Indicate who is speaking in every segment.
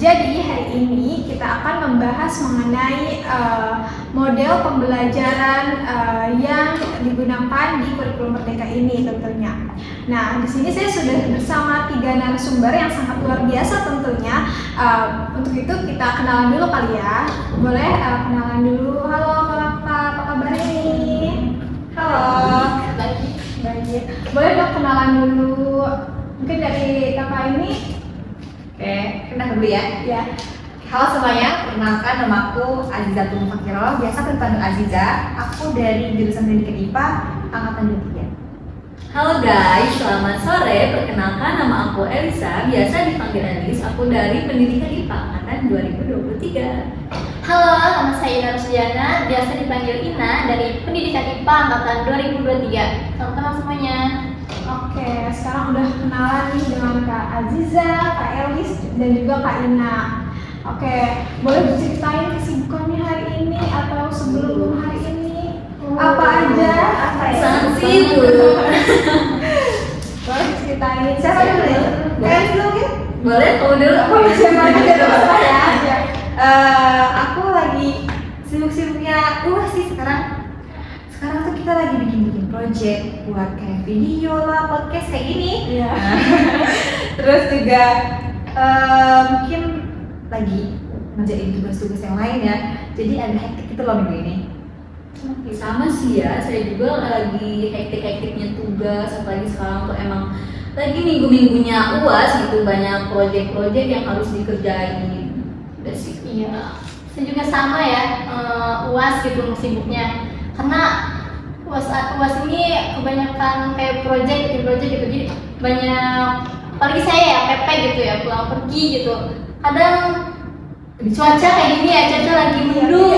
Speaker 1: Jadi hari ini kita akan membahas mengenai model pembelajaran yang digunakan di kurikulum Merdeka ini tentunya. Nah, di sini saya sudah bersama 3 narasumber yang sangat luar biasa tentunya. Untuk itu kita kenalan dulu kali ya. Boleh kenalan dulu. Halo Kakak, apa kabar ini?
Speaker 2: Halo.
Speaker 1: Baik. Boleh dong kenalan dulu. Mungkin dari Kakak ini.
Speaker 2: Oke, kenal dulu ya.
Speaker 1: Ya.
Speaker 2: Halo semuanya, perkenalkan nama aku Aziza Tumufakiro, biasa dipanggil Aziza. Aku dari jurusan Pendidikan IPA angkatan 23.
Speaker 3: Halo guys, selamat sore. Perkenalkan nama aku Elisa, biasa dipanggil Elis. Aku dari Pendidikan IPA angkatan 2023.
Speaker 4: Halo, nama saya Ina Rusdiana, biasa dipanggil Ina dari Pendidikan IPA angkatan 2023. Selamat kenal semuanya.
Speaker 1: Oke, sekarang udah kenalan nih dengan Kak Aziza, Kak Elis, dan juga Kak Ina. Oke, boleh diceritain kesibukannya hari ini atau sebelum hari ini? Apa aja?
Speaker 3: Sangat sibuk.
Speaker 1: Boleh diceritain.
Speaker 2: Siapa dulu ya? Kalian dulu ya?
Speaker 3: Boleh, kamu dulu.
Speaker 1: Siapa aja terserah ya.
Speaker 2: Aku lagi sibuk-sibuknya sih sekarang. Sekarang tuh kita lagi bikin project buat kayak video lah, podcast kayak gini.
Speaker 1: Iya.
Speaker 2: Terus juga mungkin lagi ngerjain tugas-tugas yang lain ya. Jadi ada hektik gitu loh minggu ini.
Speaker 3: Sama sih ya, saya juga lagi hektik-hektiknya tugas. Apalagi sekarang tuh emang lagi minggu-minggunya UAS gitu, banyak project-project yang harus dikerjain. Udah sih.
Speaker 4: Iya, saya juga sama ya, UAS gitu sibuknya. Karena UAS ini kebanyakan kayak project gitu, jadi banyak, apalagi saya ya PP gitu ya, pulang pergi gitu. Kadang cuaca kayak gini ya, cuaca lagi mendung.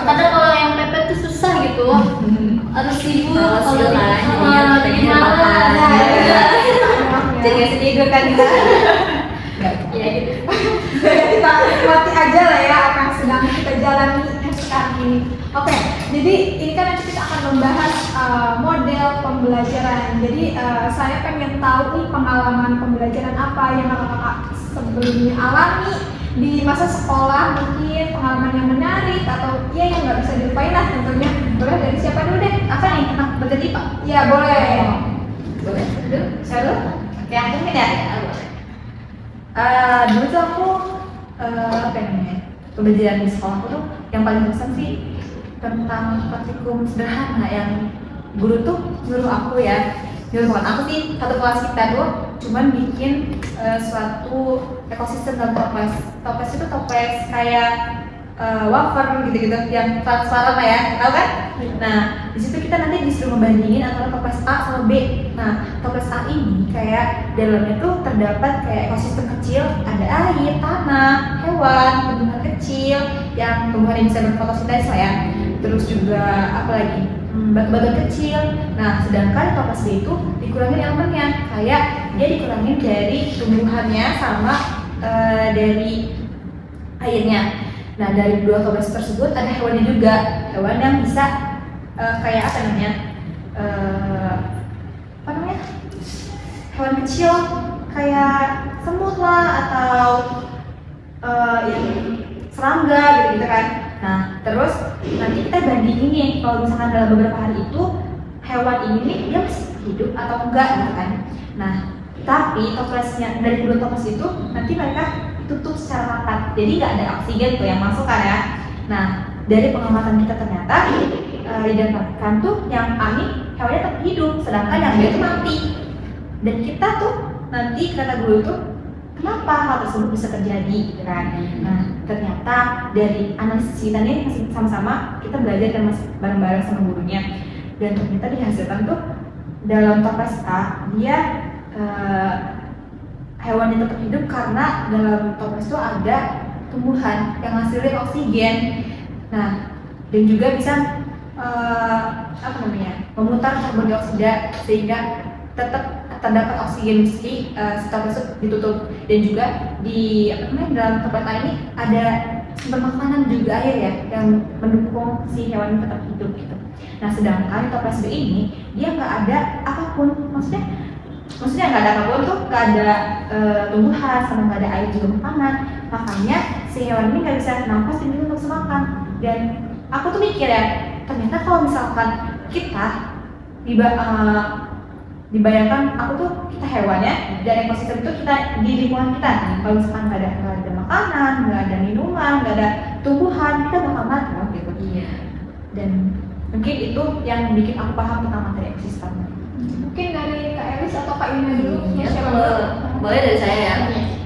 Speaker 4: Kadang kalau yang PP tuh susah gitu, harus sibuk. Kalau lagi malam,
Speaker 2: Jadi nggak tidur kan kita?
Speaker 4: ya gitu.
Speaker 1: Kita nikmati aja lah ya apa yang sedang kita jalani sekarang ini. Oke, jadi ini kan nanti kita akan membahas model pembelajaran. Jadi saya pengen tahu nih pengalaman pembelajaran apa yang kakak-kakak sebelumnya alami di masa sekolah, mungkin pengalaman yang menarik atau ya yang nggak bisa dilupain lah tentunya. Boleh dari siapa dulu deh?
Speaker 2: Apa nih? Anak berarti Pak?
Speaker 1: Ya boleh.
Speaker 2: Boleh. Dulu? Saya dulu? Oke, aku nih ya. Dulu tuh aku apa namanya? Pembelajaran di sekolahku tuh yang paling berkesan sih tentang praktikum sederhana yang guru tuh nyuruh aku bukan aku sih, satu kelas kita tuh cuman bikin suatu ekosistem dalam toples itu toples kayak wafer gitu-gitu yang transparan lah ya, tahu kan? Nah, di situ kita nanti disuruh membandingin antara toples A sama B. Nah, toples A ini kayak dalamnya tuh terdapat kayak ekosistem kecil, ada air, tanah, hewan, tumbuhan kecil yang tumbuhan yang bisa berfotosintesis lah ya. Terus juga apa lagi? Batu-batu kecil. Nah, sedangkan toples B itu dikurangin elemennya, kayak dia dikurangin dari tumbuhannya sama dari airnya. Nah, dari 2 toples tersebut ada hewannya juga, hewan yang bisa kayak apa namanya, hewan kecil kayak semut lah atau yang serangga gitu kan. Nah, terus nanti kita bandingin nih kalau misalkan dalam beberapa hari itu hewan ini nih dia masih hidup atau enggak gitu kan. Nah, tapi toplesnya dari 2 toples itu nanti mereka tutup secara rapat, jadi nggak ada oksigen tuh yang masuk kan ya. Nah, dari pengamatan kita ternyata didapatkan tuh yang A nih hewannya tetap hidup, sedangkan yang B itu mati. Dan kita tuh nanti kata guru itu kenapa hal tersebut bisa terjadi gitu kan. Nah, ternyata dari analisis kita nih masih sama-sama kita belajar dan masih bareng-bareng sama gurunya, dan ternyata dihasilkan tuh dalam toples A dia hewan yang tetap hidup karena dalam toples itu ada tumbuhan yang ngasilin oksigen. Nah, dan juga bisa memutar karbon dioksida sehingga tetap terdapat oksigen meski toples itu ditutup. Dan juga di dalam toples ini ada sumber makanan juga air ya yang mendukung si hewan tetap hidup gitu. Nah, sedangkan toples B ini dia nggak ada apapun, maksudnya maksudnya nggak ada kebun tuh nggak ada tumbuhan sama nggak ada air juga makanan, makanya si hewan ini nggak bisa nafas dan juga nggak bisa makan. Dan aku tuh mikir ya, ternyata kalau misalkan kita dibayangkan aku tuh kita hewannya dan ekosistem itu kita di lingkungan kita. Kalau misalkan nggak ada makanan, nggak ada minuman, nggak ada tumbuhan, kita bakal mati loh gitu.
Speaker 3: Iya.
Speaker 2: Dan mungkin itu yang bikin aku paham tentang materi ekosistem.
Speaker 1: Mungkin dari Kak Elis atau Kak Ina dulu.
Speaker 3: Ya,
Speaker 1: Siapa
Speaker 3: kalau
Speaker 1: dulu?
Speaker 3: boleh dari saya ya.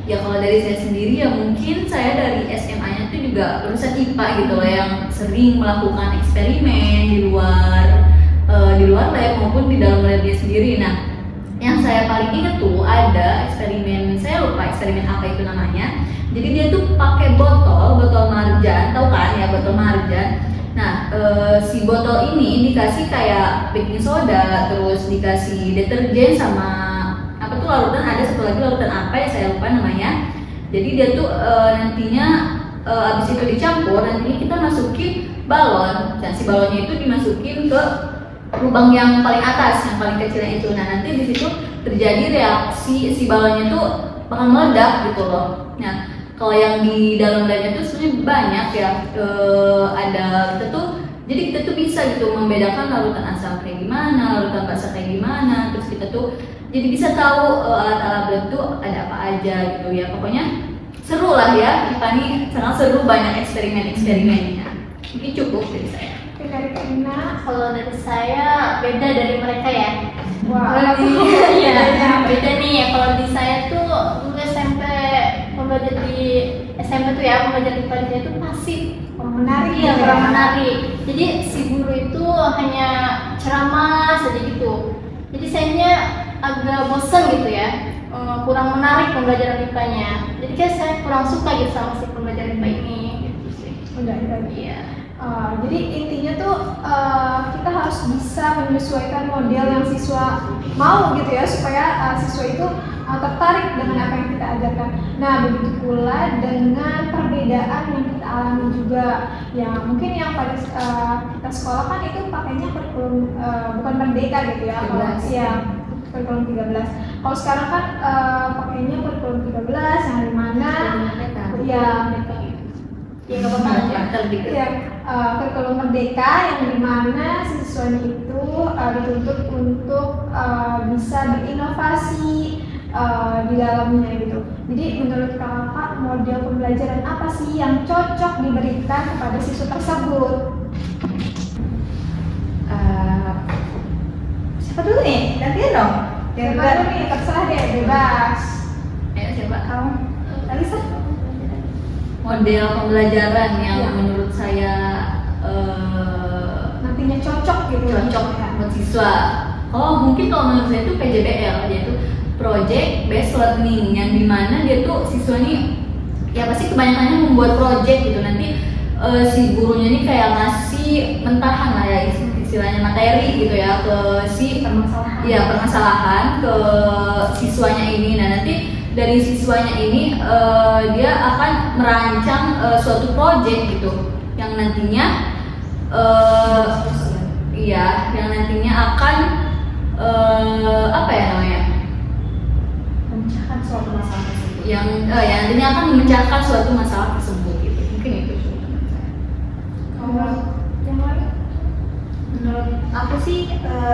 Speaker 3: Ya kalau dari saya sendiri ya mungkin saya dari SMA-nya itu juga lulusan IPA gitu loh, yang sering melakukan eksperimen di luar lab maupun di dalam labnya sendiri. Nah, yang saya paling ingat tuh ada eksperimen, saya lupa eksperimen apa itu namanya. Jadi dia tuh pakai botol marjan, tahu kan ya botol marjan. Nah, si botol ini dikasih kayak baking soda, terus dikasih deterjen sama apa tuh larutan, ada satu lagi larutan apa ya saya lupa namanya. Jadi dia tuh nantinya abis itu dicampur, nantinya kita masukin balon, dan si balonnya itu dimasukin ke lubang yang paling atas, yang paling kecilnya itu. Nah, nanti di situ terjadi reaksi, si balonnya tuh bakal meledak gitu loh. Nah, kalau yang di dalam labnya tuh sebenarnya banyak ya, ada kita tuh bisa gitu membedakan larutan asam kayak gimana, larutan basah kayak gimana, terus kita tuh jadi bisa tahu alat-alat lab tuh ada apa aja gitu ya. Pokoknya seru lah ya, IPA nih sangat seru, banyak eksperimennya. Mungkin cukup dari saya.
Speaker 1: Oke, dari Kak Ina.
Speaker 4: Kalau dari saya beda dari mereka ya.
Speaker 1: Wah,
Speaker 4: Iya, beda nih. Kalau di saya tuh dulu SMP pembelajar di SMP tuh ya, pembelajar di IPA itu pasif.
Speaker 1: menarik
Speaker 4: Iya,
Speaker 1: ya.
Speaker 4: kurang menarik. Jadi si guru itu hanya ceramah saja gitu. Jadi sayanya agak bosan gitu ya, kurang menarik pembelajaran IPA-nya. Jadi kayak saya kurang suka gitu sama si pembelajaran IPA ini gitu sih.
Speaker 1: Udah.
Speaker 4: Iya.
Speaker 1: Jadi intinya tuh kita harus bisa menyesuaikan model yang siswa mau gitu ya, supaya siswa itu tertarik dengan apa yang kita ajarkan. Nah, begitu pula dengan perbedaan yang kita alami juga. Ya mungkin yang pada kita sekolah kan itu pakainya kurikulum bukan merdeka gitu ya. Kalau
Speaker 3: 13.
Speaker 1: ya kurikulum 13. Kalau sekarang kan pakainya kurikulum 13 yang dimana ya
Speaker 4: Ya nggak apa-apa ya.
Speaker 1: ya kurikulum merdeka yang dimana siswanya itu dituntut untuk bisa berinovasi di dalamnya gitu. Jadi menurut kakak model pembelajaran apa sih yang cocok diberikan kepada siswa tersebut?
Speaker 2: Siapa dulu nih? Gantian dong.
Speaker 1: Siapa dulu nih? Terserah deh, bebas.
Speaker 3: Ayo siapa?
Speaker 2: Kamu.
Speaker 1: Alisa?
Speaker 3: Model pembelajaran yang
Speaker 1: Ya.
Speaker 3: menurut saya
Speaker 1: Nantinya cocok gitu.
Speaker 3: cocok
Speaker 1: ya.
Speaker 3: buat siswa. Mungkin kalau menurut saya itu PJBL, yaitu Project Based Learning, yang dimana dia tuh siswa nih ya pasti kebanyakannya membuat project gitu. Nanti si gurunya ini kayak ngasih mentahan lah ya istilahnya, materi gitu ya ke si permasalahan ke siswanya ini. Nah, nanti dari siswanya ini dia akan merancang suatu project gitu yang nantinya yang nantinya akan apa ya namanya,
Speaker 2: Memecahkan suatu masalah tersebut.
Speaker 3: yang nantinya akan memecahkan suatu masalah tersebut gitu. Mungkin itu sih menurut saya.
Speaker 1: Kalau yang lain?
Speaker 2: Menurut aku sih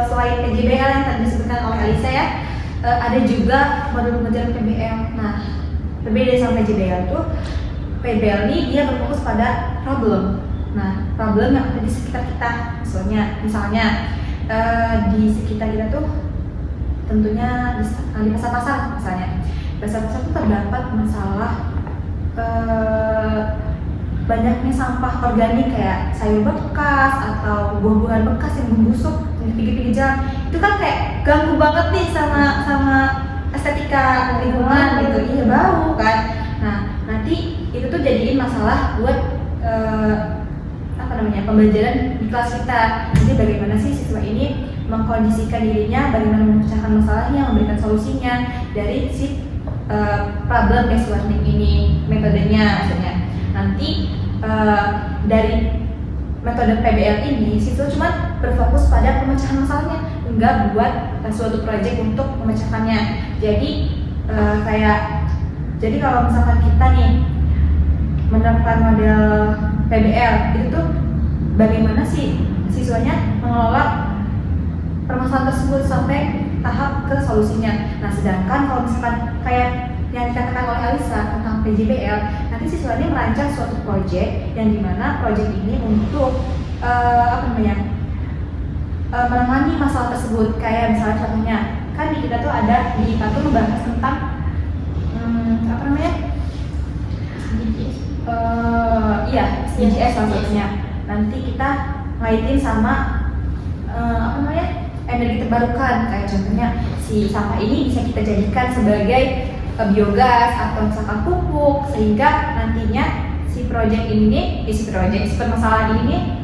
Speaker 2: selain PJBL yang tadi disebutkan oleh Alisa ya, ada juga model pembelajaran PBL. Nah, berbeda sama PJBL tuh, PBL ini dia berfokus pada problem. Nah, problem yang ada di sekitar kita, misalnya di sekitar kita tuh tentunya di pasar-pasar misalnya. Pasar-pasar tuh terdapat masalah banyaknya sampah organik kayak sayur bekas atau buah-buahan bekas yang membusuk di pinggir-pinggir jalan. Itu kan kayak ganggu banget nih sama estetika lingkungan gitu. Iya, bau kan. Nah, nanti itu tuh jadiin masalah buat pembelajaran di kelas kita. Jadi bagaimana sih siswa ini mengkondisikan dirinya, bagaimana memecahkan masalahnya, memberikan solusinya dari si problem based learning ini, metodenya maksudnya. Nanti dari metode PBL ini siswa cuma berfokus pada pemecahan masalahnya, enggak buat suatu project untuk memecahkannya. Jadi jadi kalau misalkan kita nih menerapkan model PBL itu tuh bagaimana sih siswanya mengelola permasalahan tersebut sampai tahap ke solusinya. Nah, sedangkan kalau misalkan kayak yang dikatakan oleh Alisa tentang PJBL, nanti siswa ini merancang suatu project yang dimana project ini untuk menangani masalah tersebut. Kayak misalnya contohnya, kan di kita tuh ada di IPA tuh membahas tentang SDGs salah satunya. Nanti kita ngaitin sama energi terbarukan, kayak contohnya si sampah ini bisa kita jadikan sebagai biogas atau misalkan pupuk, sehingga nantinya si permasalahan ini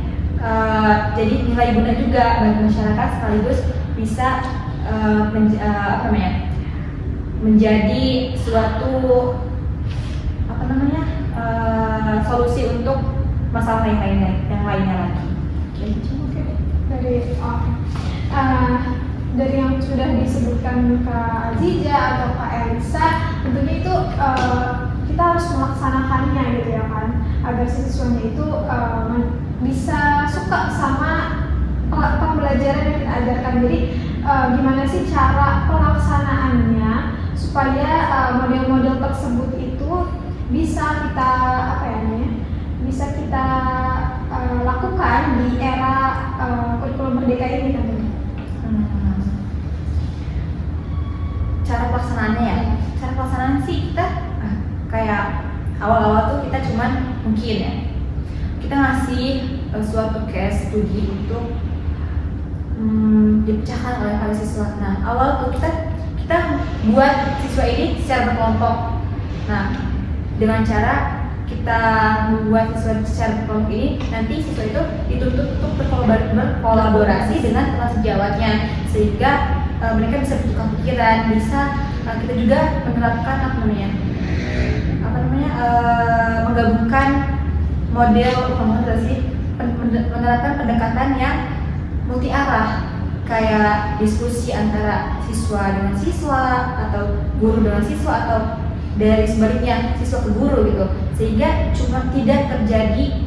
Speaker 2: jadi nilai guna juga bagi masyarakat, sekaligus bisa menjadi suatu solusi untuk masalah yang lainnya lagi.
Speaker 1: Dari yang sudah disebutkan Kak Aziza atau Kak Elisa, tentunya itu kita harus melaksanakannya gitu ya kan, agar siswanya itu bisa suka sama pembelajaran yang kita ajarkan. Jadi gimana sih cara pelaksanaannya supaya model-model tersebut itu bisa kita lakukan di era kurikulum merdeka ini tentunya.
Speaker 2: Cara pelaksanaan sih kita kayak awal-awal tuh kita cuman mungkin ya kita ngasih suatu case studi untuk dipecahkan oleh para siswa. Nah, awal tuh kita buat siswa ini secara berkelompok. Nah, dengan cara kita membuat siswa secara berkelompok ini, nanti siswa itu dituntut untuk berkolaborasi dengan teman sejawatnya, sehingga mereka bisa bertukar pikiran, bisa kita juga menerapkan menggabungkan menerapkan pendekatan yang multi arah, kayak diskusi antara siswa dengan siswa atau guru dengan siswa atau dari sebaliknya siswa ke guru gitu, sehingga cuma tidak terjadi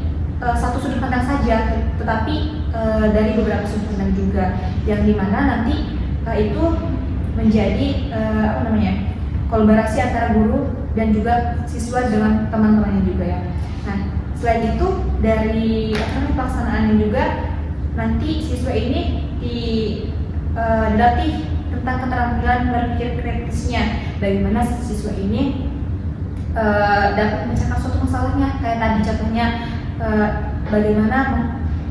Speaker 2: satu sudut pandang saja, tetapi dari beberapa sudut pandang juga, yang dimana nanti itu menjadi kolaborasi antara guru dan juga siswa dengan teman-temannya juga ya. Nah, selain itu dari pelaksanaannya juga nanti siswa ini dilatih tentang keterampilan berpikir kritisnya, bagaimana siswa ini dapat memecahkan suatu masalahnya, kayak tadi contohnya bagaimana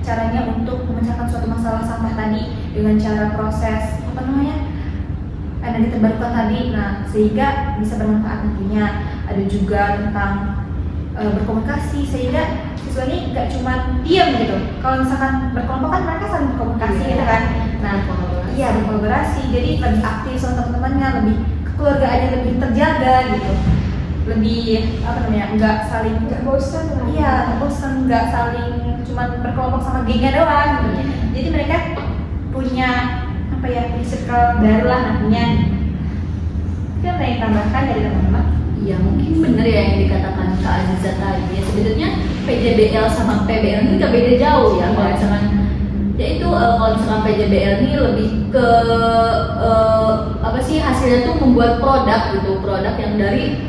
Speaker 2: caranya untuk memecahkan suatu masalah sampah tadi dengan cara proses energi terbarukan tadi. Nah, sehingga bisa bermanfaat nantinya. Ada juga tentang berkomunikasi, sehingga siswa ini nggak cuma diam gitu. Kalau misalkan berkelompok kan mereka saling berkomunikasi gitu kan. Nah, berkolaborasi, jadi lebih aktif sama teman-temannya, lebih kekeluargaannya lebih terjaga gitu. Lebih nggak saling
Speaker 1: bosan lah.
Speaker 2: Iya, bosan, nggak saling cuma berkelompok sama gengnya doang gitu. Jadi mereka punya circle baru lah nantinya. Itu yang saya tambahkan dari teman-teman.
Speaker 3: Iya, mungkin benar ya yang dikatakan Kak Aziza tadi ya. Sebenarnya PJBL sama PBL ini nggak beda jauh ya. Kalau misalkan kalau misalkan PJBL ini lebih ke hasilnya tuh membuat produk gitu, produk yang dari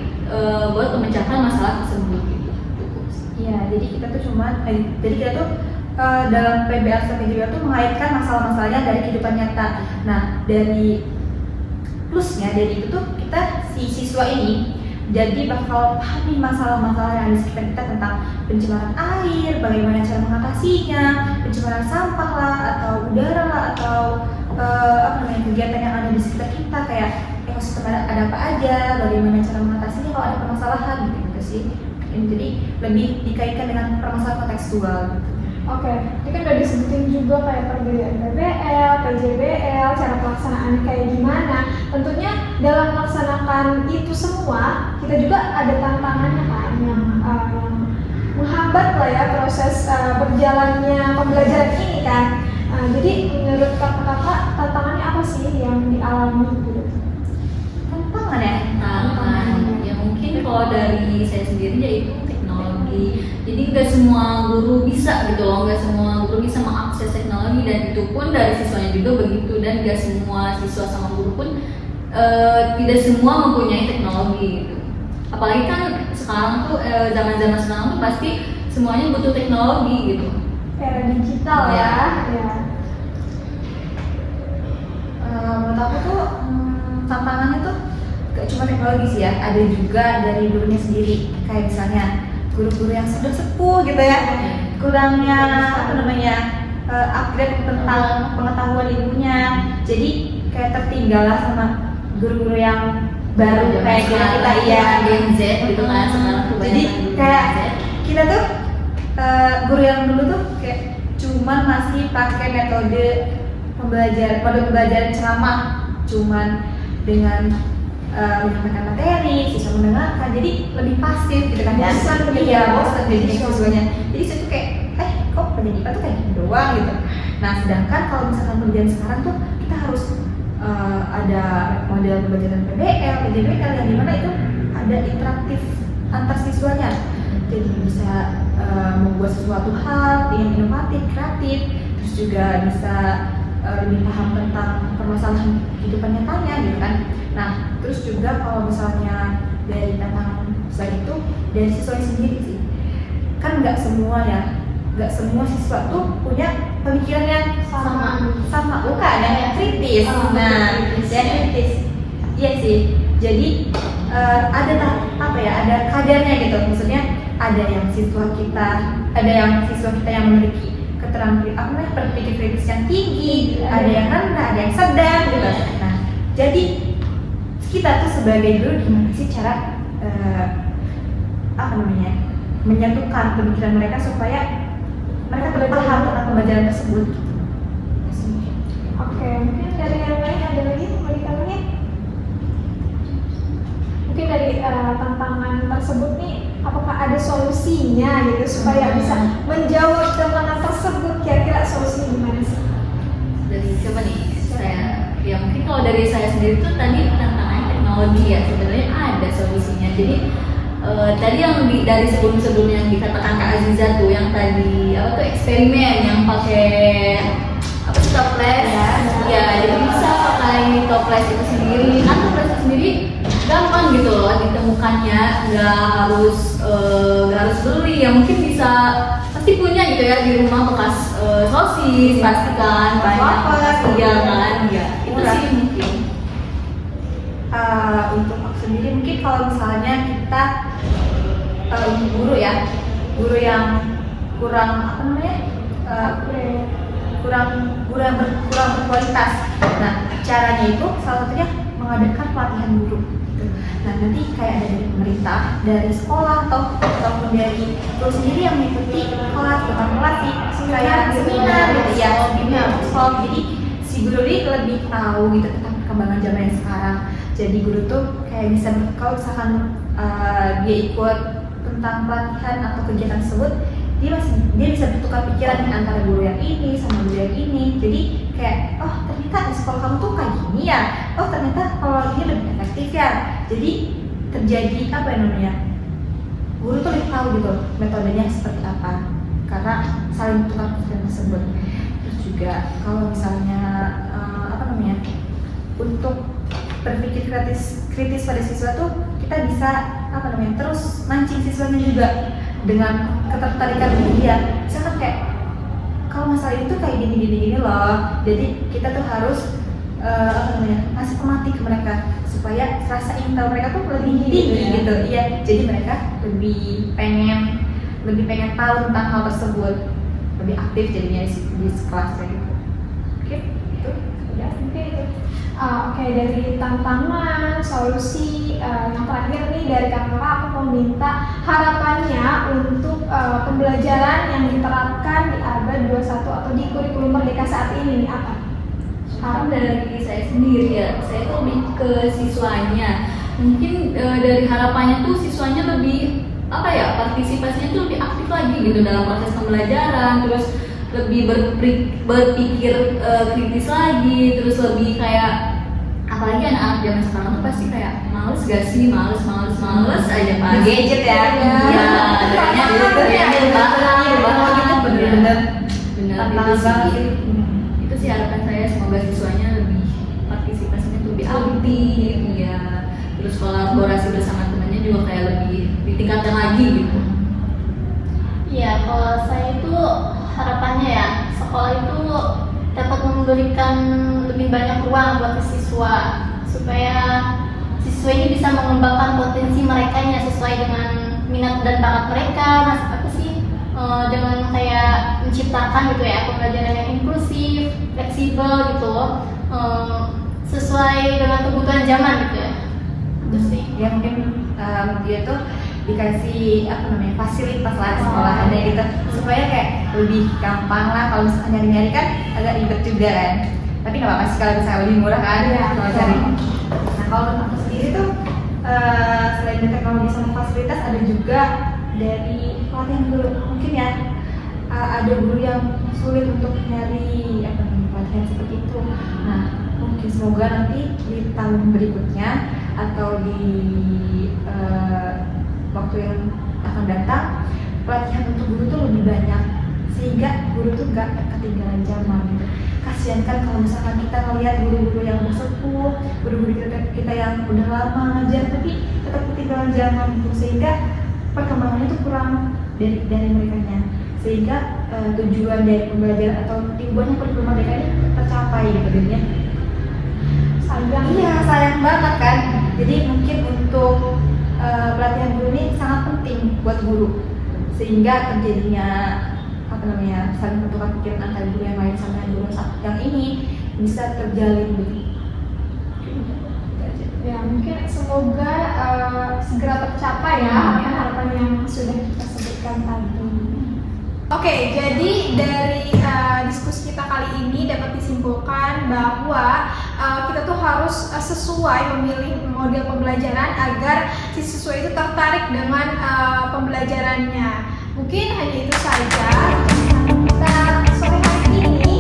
Speaker 3: buat memecahkan masalah tersebut gitu.
Speaker 2: Iya, jadi kita tuh dalam PBL sama PJBL tuh mengaitkan masalah-masalahnya dari kehidupan nyata. Nah, dari plusnya dari itu tuh si siswa ini jadi bakal pahami masalah-masalah yang ada di sekitar kita tentang pencemaran air, bagaimana cara mengatasinya, pencemaran sampah lah, atau udara lah, atau kegiatan yang ada di sekitar kita, kayak ekosistem ada apa aja, bagaimana cara mengatasinya kalau ada permasalahan gitu sih. Jadi lebih dikaitkan dengan permasalahan kontekstual gitu.
Speaker 1: Oke, ini kan udah disebutin juga kayak perbedaan PBL, PJBL, cara pelaksanaannya kayak gimana. Tentunya dalam melaksanakan itu semua, kita juga ada tantangannya kan yang menghambat lah ya proses berjalannya pembelajaran ini kan. Nah, jadi menurut kakak-kakak tantangannya apa sih yang dialami gitu?
Speaker 2: Tantangan ya.
Speaker 3: Ya mungkin kalau dari saya sendiri yaitu teknologi. Jadi nggak semua guru bisa gitu loh, nggak semua guru bisa mengakses teknologi, dan itu pun dari siswanya juga begitu, dan nggak semua siswa sama guru pun tidak semua mempunyai teknologi gitu. Apalagi kan sekarang tuh zaman-zaman sekarang tuh pasti semuanya butuh teknologi gitu.
Speaker 1: Era digital ya.
Speaker 2: Menurut aku tuh tantangannya tuh gak cuma teknologi sih ya, ada juga dari gurunya sendiri. Kayak misalnya guru-guru yang sudah sepuh gitu ya, kurangnya upgrade tentang pengetahuan ilmunya, jadi kayak tertinggal lah sama guru-guru yang baru kayak kita ya
Speaker 3: Gen Z gitu kan sekarang.
Speaker 2: Jadi kayak kita tuh guru yang dulu tuh kayak cuman masih pakai metode pembelajaran ceramah, cuman dengan menyampaikan materi, siswa mendengarkan, jadi lebih pasif gitu kan, bosan jadi siswanya. Jadi situ kayak kok pendidikan tuh kayak gitu doang gitu. Nah sedangkan kalau misalkan pembelajaran sekarang tuh kita harus ada model pembelajaran PBL, PJBL yang dimana itu ada interaktif antar siswanya, jadi bisa membuat sesuatu hal yang inovatif, kreatif, terus juga bisa lebih paham tentang permasalahan kehidupan nyatanya gitu kan. Nah terus juga kalau misalnya dari tantangan besar itu dari siswanya sendiri sih, kan nggak semua siswa tuh punya pemikiran yang sama bukan yang kritis. Yang kritis iya sih, jadi ada ada kadarnya gitu, maksudnya ada yang siswa kita yang memiliki keterampilan berpikir kritis yang tinggi, ada yang rendah, ada yang sedang gitu. Nah jadi kita tuh sebagai guru gimana sih cara menyatukan pemikiran mereka supaya mereka berpaham tentang pembelajaran tersebut gitu.
Speaker 1: Oke, mungkin dari yang lain ada lagi mau ditanya? Mungkin dari tantangan tersebut nih, apakah ada solusinya gitu supaya bisa menjawab tantangan tersebut? Kira-kira solusinya gimana sih?
Speaker 3: Dari siapa nih? Ya mungkin kalau dari saya sendiri tuh tadi tantangan teknologi ya, sebenarnya ada solusinya. Jadi tadi yang dari sebelum-sebelumnya yang dikatakan Kak Aziza tuh, yang tadi eksperimen yang pakai toples ya, jadi bisa pakai toples itu sendiri. Kan toples itu sendiri gampang gitu loh ditemukannya, nggak harus beli ya, mungkin bisa pasti punya gitu ya di rumah bekas sosis, pastikan banyak ya kan ya, itu sih mungkin.
Speaker 2: Untuk aku sendiri mungkin kalau misalnya kita untuk guru yang kurang kurang berkualitas. Nah caranya itu salah satunya mengadakan pelatihan guru. Nah nanti kayak ada dari pemerintah, dari sekolah ataupun dari guru sendiri yang mengikuti kelas kayak seminar gitu ya, jadi si guru ini lebih tahu gitu tentang perkembangan zaman yang sekarang. Jadi guru tuh kayak bisa, kalau misalkan dia ikut tentang pelatihan atau kegiatan tersebut, dia bisa bertukar pikiran antara guru yang ini sama guru yang ini. Jadi kayak ternyata di sekolah kamu tuh kayak gini ya, ternyata kalau ini lebih efektif ya. Jadi terjadi guru tuh lebih tahu gitu metodenya seperti apa, karena saling bertukar pikiran tersebut. Terus juga kalau misalnya untuk berpikir kritis pada siswa tuh kita bisa terus mancing siswanya juga dengan ketertarikan dia. Misalkan kayak kalau masalah itu kayak gini loh, jadi kita tuh harus ngasih pematik ke mereka supaya rasa ingin tahu mereka tuh lebih tinggi gitu. Iya, jadi mereka lebih pengen tahu tentang hal tersebut, lebih aktif jadinya di kelas kayak gitu. Oke, itu udah mungkin itu.
Speaker 1: Oke, dari tantangan, solusi, yang terakhir nih dari kakak, aku mau minta harapannya untuk pembelajaran yang diterapkan di abad 21 atau di kurikulum Merdeka saat ini nih apa?
Speaker 3: Harapan dari saya sendiri ya, saya tuh lebih ke siswanya. Mungkin dari harapannya tuh siswanya lebih partisipasinya tuh lebih aktif lagi gitu dalam proses pembelajaran, terus lebih berpikir kritis lagi, terus lebih kayak apalagi anak-anak zaman sekarang tuh pasti kayak males gak sih, males aja pak.
Speaker 2: Gadget ya.
Speaker 3: Iya, adanya
Speaker 2: Bahwa gitu bener-bener
Speaker 3: benar
Speaker 2: tantangan
Speaker 3: itu
Speaker 2: banget
Speaker 3: sih.
Speaker 2: sih.
Speaker 3: Itu sih harapan saya, semoga siswanya lebih partisipasinya tuh lebih aktif, ya. Terus kolaborasi bersama temannya juga kayak lebih ditingkatkan lagi gitu.
Speaker 4: Iya, kalau saya itu harapannya ya sekolah itu dapat memberikan lebih banyak ruang buat siswa supaya siswa ini bisa mengembangkan potensi mereka sesuai dengan minat dan bakat mereka. Mas apa sih dengan kayak menciptakan gitu ya pembelajaran yang inklusif, fleksibel gitu loh, sesuai dengan kebutuhan zaman gitu ya. Itu sih.
Speaker 2: Ya mungkin dia tuh dikasih apa namanya fasilitas lah di sekolahannya gitu supaya kayak lebih gampang lah. Kalau misalkan nyari-nyari kan agak ribet juga kan, tapi nggak apa-apa sih kalau misalnya lebih murah kan kalau cari. Nah kalau menurut aku sendiri tuh selain dari teknologi sama fasilitas ada juga dari pelatihan guru. Mungkin ya ada guru yang sulit untuk nyari apa namanya pelatihan seperti itu. Nah mungkin semoga nanti di tahun berikutnya atau di waktu yang akan datang pelatihan untuk guru tuh lebih banyak sehingga guru tuh gak ketinggalan zaman gitu. Kasian kan kalau misalkan kita ngelihat guru-guru yang bersepuh, guru-guru kita yang udah lama ngajar tapi tetap ketinggalan zaman gitu, sehingga perkembangannya tuh kurang dari mereka sehingga tujuan dari pembelajaran atau tujuannya kurikulum merdeka ini tercapai gitu jadinya.
Speaker 1: Sayang.
Speaker 2: Iya sayang banget kan. Jadi mungkin untuk pelatihan guru ini sangat penting buat guru sehingga terjadinya apa namanya saling bertukar pikiran antara guru yang lain sama yang guru yang ini bisa terjalin gitu.
Speaker 1: Ya mungkin semoga segera tercapai ya harapan yang sudah kita sebutkan tadi. Oke, jadi dari diskusi kita kali ini dapat disimpulkan bahwa kita tuh harus sesuai memilih model pembelajaran agar si siswa itu tertarik dengan pembelajarannya. Mungkin hanya itu saja kita sore hari ini.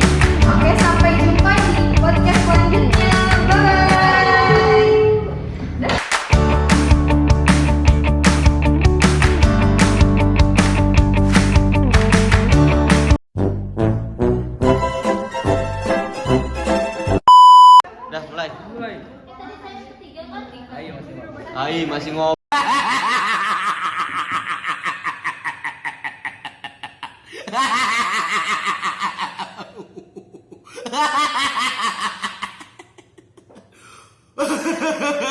Speaker 1: Oke, sampai jumpa di podcast selanjutnya. Bye.
Speaker 5: Udah mulai.
Speaker 4: Tadi saya ketiga kan?
Speaker 5: Ayo masih ngobrol.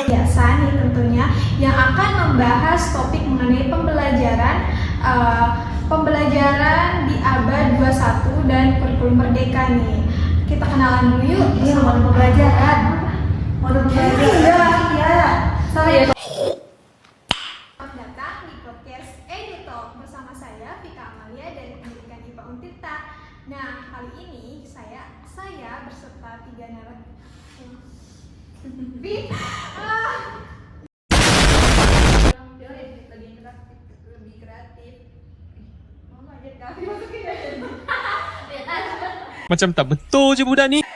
Speaker 1: Biasa nih tentunya yang akan membahas topik mengenai pembelajaran di abad 21 dan kurikulum merdeka nih. Kita kenalan dulu yuk.
Speaker 2: Iya model pembelajaran. Iya. Saya
Speaker 1: Selamat datang di podcast EduTalk bersama saya Vika Amalia dari Pendidikan IPA Untirta. Nah, kali ini saya berserta 3 narasumber.
Speaker 2: lebih kreatif. Mau aja kasih masukin ya.
Speaker 6: Macam tak betul je budak ni.